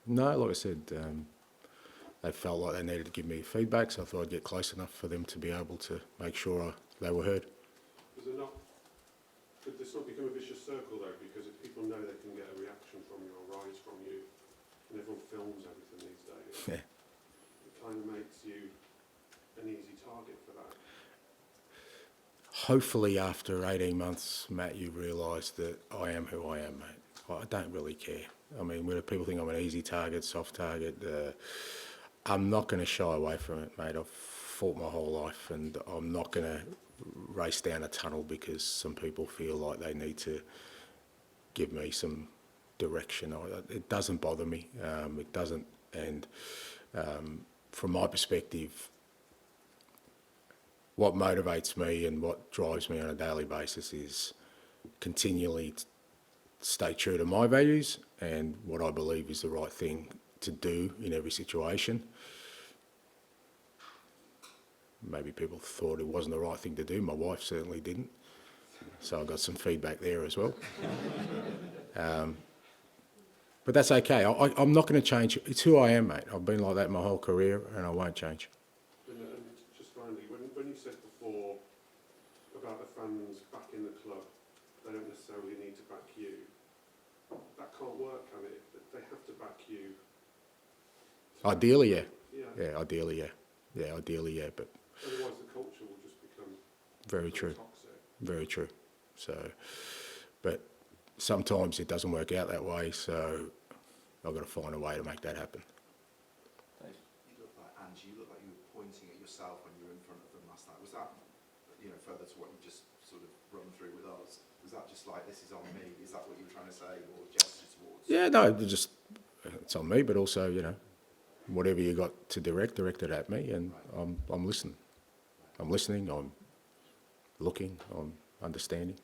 No, like I said, they felt like they needed to give me feedback, so I thought I'd get close enough for them to be able to make sure they were heard. Could this not become a vicious circle though? Because if people know they can get a reaction from you or rise from you, and everyone films everything these days, Yeah. it kind of makes you an easy target for that. Hopefully after 18 months, Matt, you realise that I am who I am, mate. I don't really care. I mean, whether people think I'm an easy target, soft target, I'm not going to shy away from it, mate. I've fought my whole life, and I'm not going to race down a tunnel because some people feel like they need to give me some direction. It doesn't bother me. It doesn't. And from my perspective, what motivates me and what drives me on a daily basis is continually stay true to my values and what I believe is the right thing to do in every situation. Maybe people thought it wasn't the right thing to do. My wife certainly didn't. So I got some feedback there as well. But that's okay. I'm not going to change. It's who I am, mate. I've been like that my whole career and I won't change. And just finally, when you said before about the fans backing the club, they don't necessarily need to back you. That can't work, can it? They have to back you. Ideally, yeah. Yeah. Yeah, ideally, yeah. Yeah, ideally, yeah. But otherwise, the culture will just become very true. toxic. Very true. So, but sometimes it doesn't work out that way. So I've got to find a way to make that happen. You look like Ange. You look like you were pointing at yourself when you were in front of them last night. Was that, further to what you just sort of run through with us? Was that just like, this is on me? Is that what you were trying to say, or gesture towards? Yeah, no, it's on me, but also, whatever you got to direct it at me, and right. I'm listening. Right. I'm listening. I'm looking. I'm understanding.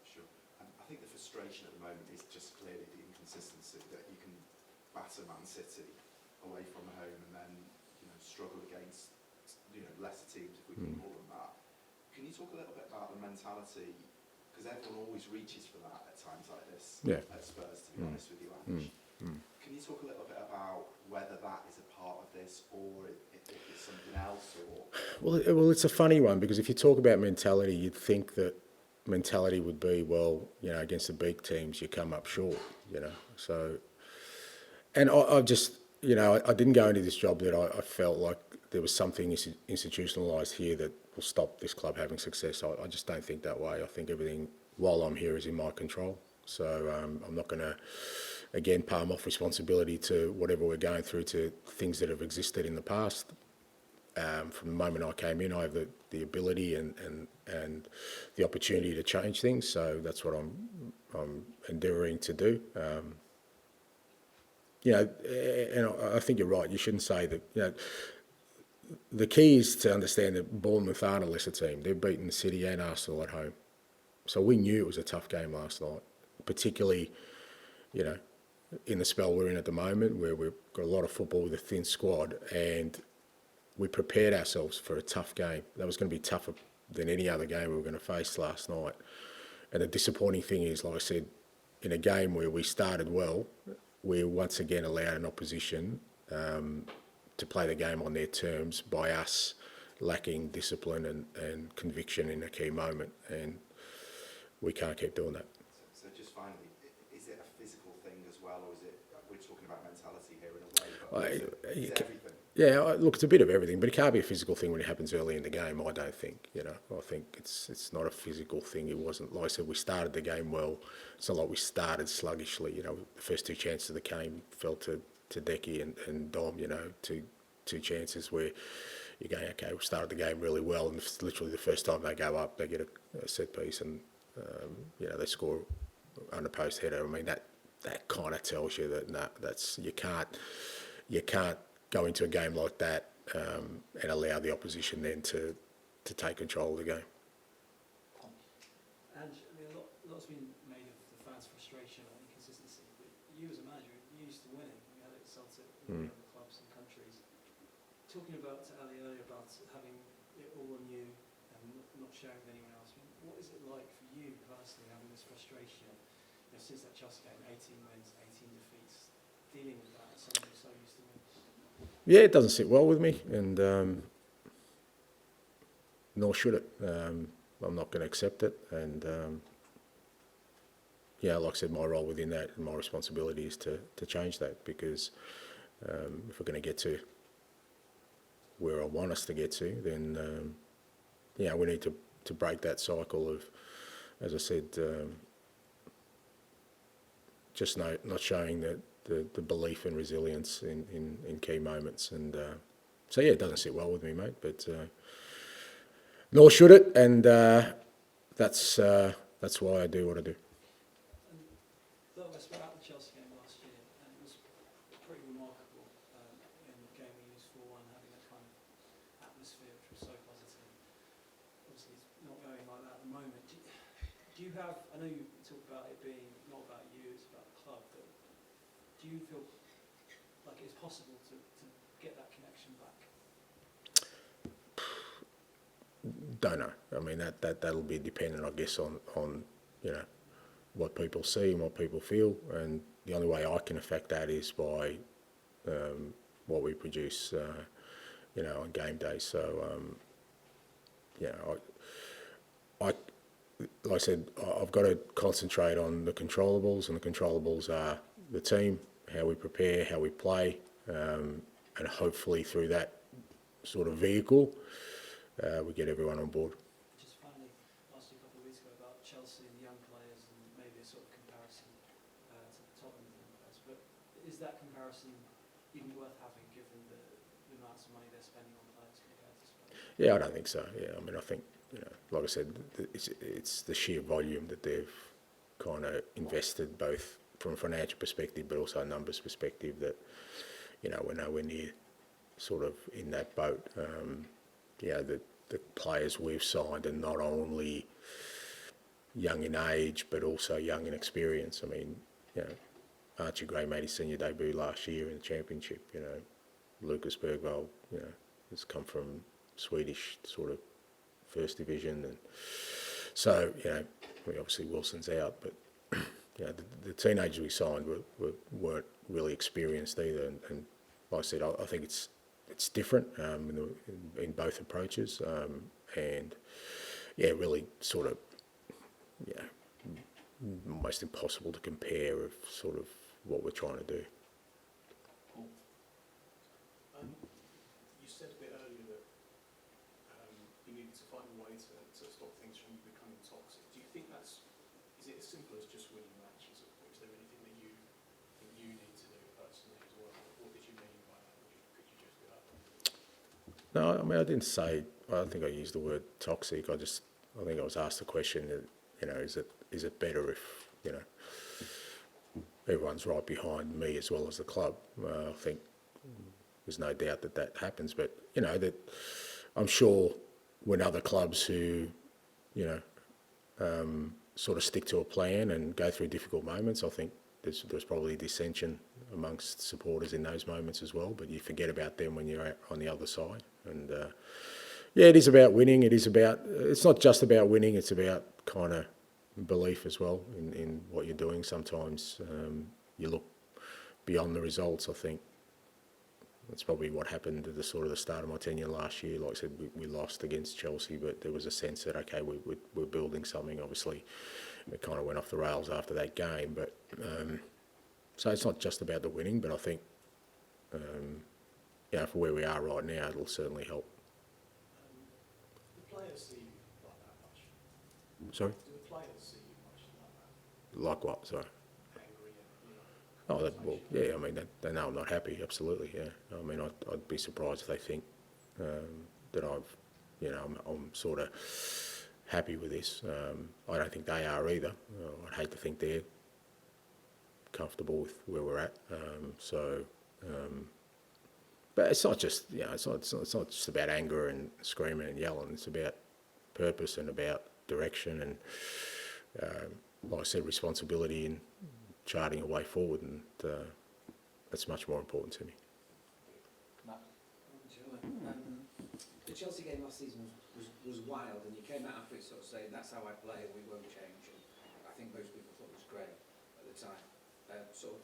Sure. I think the frustration at the moment is just clearly the inconsistency that you can batter Man City away from home and then struggle against lesser teams, if we can call them that. Can you talk a little bit about the mentality? Because everyone always reaches for that at times like this at Spurs, to be honest with you, Ange. Can you talk a little bit about whether that is a part of this or if it's something else? Or Well, it's a funny one because if you talk about mentality, you'd think that mentality would be, against the big teams, you come up short, So, and I just, I didn't go into this job that I felt like there was something institutionalised here that will stop this club having success. I just don't think that way. I think everything, while I'm here, is in my control. So I'm not going to, again, palm off responsibility to whatever we're going through to things that have existed in the past. From the moment I came in, I have the ability and the opportunity to change things. So that's what I'm endeavouring to do. And I think you're right. You shouldn't say that. The key is to understand that Bournemouth aren't a lesser team. They've beaten City and Arsenal at home. So we knew it was a tough game last night, particularly, in the spell we're in at the moment where we've got a lot of football with a thin squad, and we prepared ourselves for a tough game. That was going to be tougher than any other game we were going to face last night. And the disappointing thing is, like I said, in a game where we started well, we once again allowed an opposition to play the game on their terms by us lacking discipline and conviction in a key moment. And we can't keep doing that. So just finally, is it a physical thing as well, or is it, we're talking about mentality here in a way, but is it everything? Yeah, look, it's a bit of everything, but it can't be a physical thing when it happens early in the game, I don't think. I think it's not a physical thing. It wasn't, like I said, we started the game well. It's not like we started sluggishly. The first two chances of the game fell to Decky and Dom, two chances where you're going, okay, we started the game really well, and it's literally the first time they go up, they get a set piece and, they score under post header. I mean, that kind of tells you that, you can't go into a game like that and allow the opposition then to take control of the game. And lots been made of the fans' frustration and inconsistency, but you as a manager, you're used to winning. You had it at Celtic, in other clubs and countries. Talking about to Ali earlier about having it all on you and not sharing with anyone else, what is it like for you personally having this frustration? Since that Chelsea game, 18 wins, 18 defeats, dealing with that as someone who's so used to winning? Yeah, it doesn't sit well with me, and nor should it. I'm not going to accept it, and yeah, like I said, my role within that and my responsibility is to change that, because if we're going to get to where I want us to get to, then yeah, we need to break that cycle of, as I said, just not showing the belief and resilience in key moments, and so yeah, it doesn't sit well with me, mate. But nor should it, and that's why I do what I do. And a lot of us were at the Chelsea game last year, and it was pretty remarkable in the game we used 4-1, having that kind of atmosphere which was so positive. Obviously, it's not going like that at the moment. Do you have? I know you talk about it being not about you, it's about the club, but do you feel like it's possible to get that connection back? Don't know. I mean, that'll be dependent, I guess, on you know, what people see and what people feel, and the only way I can affect that is by what we produce, you know, on game day. So yeah, I like I said, I've got to concentrate on the controllables, and the controllables are the team, how we prepare, how we play, and hopefully through that sort of vehicle, we get everyone on board. Just finally, asked you a couple of weeks ago about Chelsea and the young players and maybe a sort of comparison to the Tottenham young players, but is that comparison even worth having given the amounts of money they're spending on players compared to Spurs? Yeah, I don't think so. Yeah, I mean, I think, you know, like I said, it's the sheer volume that they've kind of invested, both from a financial perspective but also a numbers perspective, that, you know, we're nowhere near sort of in that boat. You know, the players we've signed are not only young in age but also young in experience. I mean, you know, Archie Gray made his senior debut last year in the Championship. You know, Lucas Bergvall, you know, has come from Swedish sort of first division, and so, you know, obviously Wilson's out, but you know, the teenagers we signed weren't really experienced either, and like I said, I think it's different in both approaches, and yeah, really sort of, yeah, almost impossible to compare of sort of what we're trying to do. You said a bit earlier that you needed to find a way to stop things from becoming toxic. Do you think is it as simple as just winning matches, or is there anything that you think you need to do personally as well? What did you mean by that? Could you just do that? No, I mean, I didn't say, I don't think I used the word toxic. I think I was asked the question that, you know, is it better if, you know, everyone's right behind me as well as the club? I think there's no doubt that happens, but, you know, that I'm sure when other clubs who, you know, sort of stick to a plan and go through difficult moments, I think there's probably dissension amongst supporters in those moments as well, but you forget about them when you're on the other side. And yeah, it is about winning. It's not just about winning, it's about kind of belief as well in what you're doing. Sometimes you look beyond the results. I think that's probably what happened at the start of my tenure last year. Like I said, we lost against Chelsea, but there was a sense that, okay, we're building something. Obviously, it kind of went off the rails after that game. But so it's not just about the winning, but I think, you know, for where we are right now, it'll certainly help. Do the players see you like that much? Sorry? Do the players see you much like that? Like what? Sorry. Angry and, you know, Oh, well, yeah. I mean, they know I'm not happy. Absolutely, yeah. I mean, I'd be surprised if they think that I'm sort of happy with this. I don't think they are either. I'd hate to think they're comfortable with where we're at. But it's not just, you know, it's not just about anger and screaming and yelling. It's about purpose and about direction and, like I said, responsibility and charting a way forward, and that's much more important to me. The Chelsea game last season was wild, and you came out after it sort of saying, that's how I play and we won't change. And I think most people thought it was great at the time. Sort of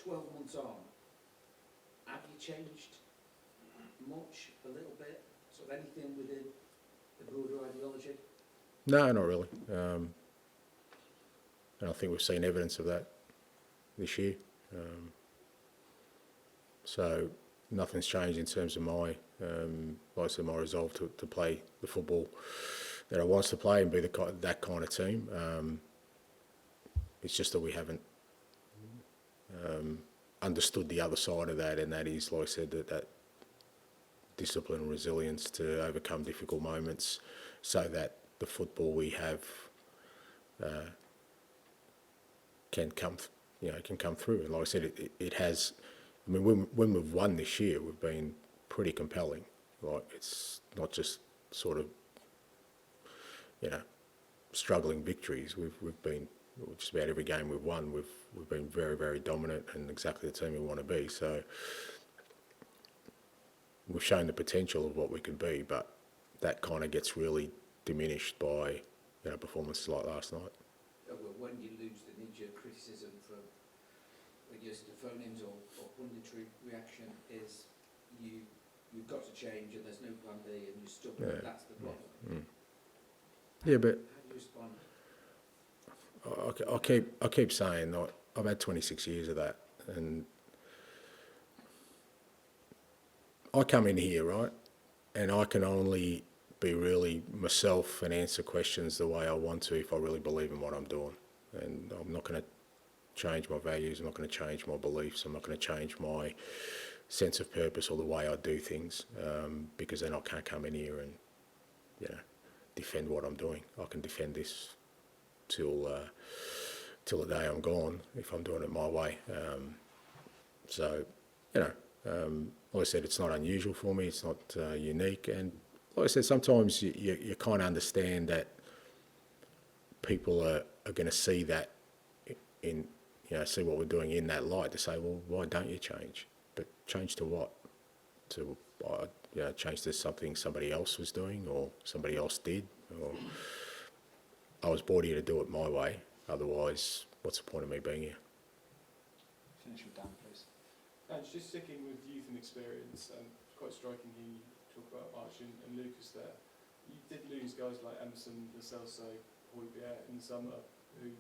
12 months on, have you changed much, a little bit, sort of anything within the broader ideology? No, not really. And I think we've seen evidence of that this year. So nothing's changed in terms of my, like I said, my resolve to play the football that I want to play and be that kind of team. It's just that we haven't understood the other side of that, and that is, like I said, that discipline and resilience to overcome difficult moments, so that the football we have can come through. And like I said, it has. I mean, when we've won this year, we've been pretty compelling. Like, it's not just sort of, struggling victories. We've been just about every game we've won. We've been very, very dominant and exactly the team we want to be. So we've shown the potential of what we can be, but that kind of gets really diminished by performances like last night. When you lose, the knee-jerk criticism from, I guess, the phone-ins or punditry reaction is you've got to change and there's no plan B and you're stuck. Yeah. That's the problem. Yeah, but How do you respond? I keep saying that I've had 26 years of that, and I come in here, right, and I can only be really myself and answer questions the way I want to if I really believe in what I'm doing. And I'm not going to change my values, I'm not going to change my beliefs, I'm not going to change my sense of purpose or the way I do things, because then I can't come in here and defend what I'm doing. I can defend this till the day I'm gone if I'm doing it my way. Like I said, it's not unusual for me, it's not unique, and like I said, sometimes you kind of understand that people are going to see that see what we're doing in that light, to say, well, why don't you change? But change to what? To change to something somebody else was doing or somebody else did? Or I was brought here to do it my way. Otherwise, what's the point of me being here? Finish with Dan, please. And just sticking with youth and experience, it's quite striking here you talk about Archie and Lucas there. You did lose guys like Emerson, Lo Celso, Højbjerg in the summer, who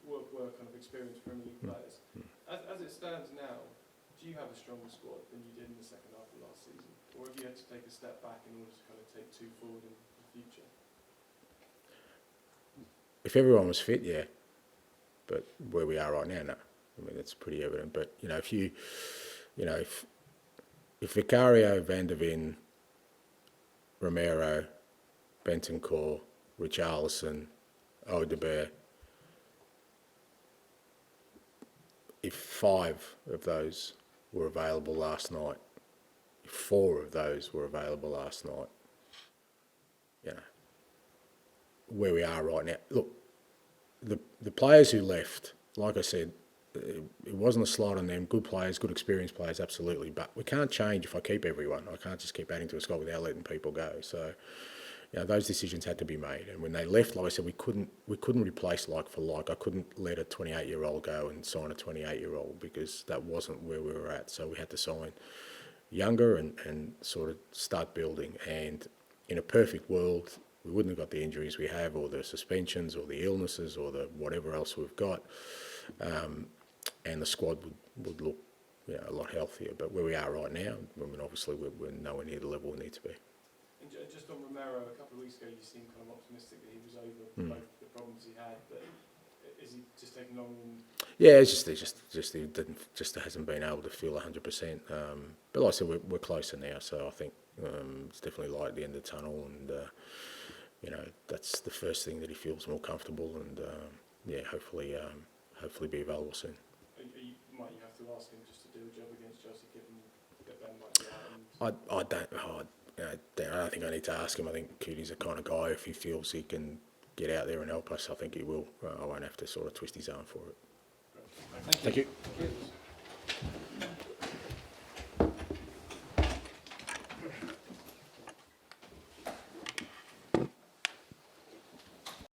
were kind of experienced Premier League players. As it stands now, do you have a stronger squad than you did in the second half of last season? Or have you had to take a step back in order to kind of take two forward in the future? If everyone was fit, yeah. But where we are right now, no. I mean, that's pretty evident. But, if Vicario, Van der Ven, Romero, Bentancur, Richarlison, Odegaard, if 5 of those were available last night, if 4 of those were available last night, where we are right now. Look, the players who left, like I said, it wasn't a slight on them. Good players, good experienced players, absolutely. But we can't change if I keep everyone. I can't just keep adding to a squad without letting people go. So, those decisions had to be made. And when they left, like I said, we couldn't replace like for like. I couldn't let a 28-year-old go and sign a 28-year-old because that wasn't where we were at. So we had to sign younger and sort of start building. And in a perfect world, we wouldn't have got the injuries we have, or the suspensions, or the illnesses, or the whatever else we've got, and the squad would look a lot healthier. But where we are right now, I mean, obviously we're nowhere near the level we need to be. And just on Romero, a couple of weeks ago you seemed kind of optimistic that he was over both the problems he had, but is he just taking long? Yeah, it's just he hasn't been able to feel 100%. But like I said, we're closer now, so I think it's definitely light at the end of the tunnel, and that's the first thing that he feels more comfortable, and hopefully be available soon. Might you have to ask him just to do a job against Chelsea, given that Ben might be out? I don't think I need to ask him. I think Cootie's the kind of guy, if he feels he can get out there and help us, I think he will. I won't have to sort of twist his arm for it. Thank you. Thank you.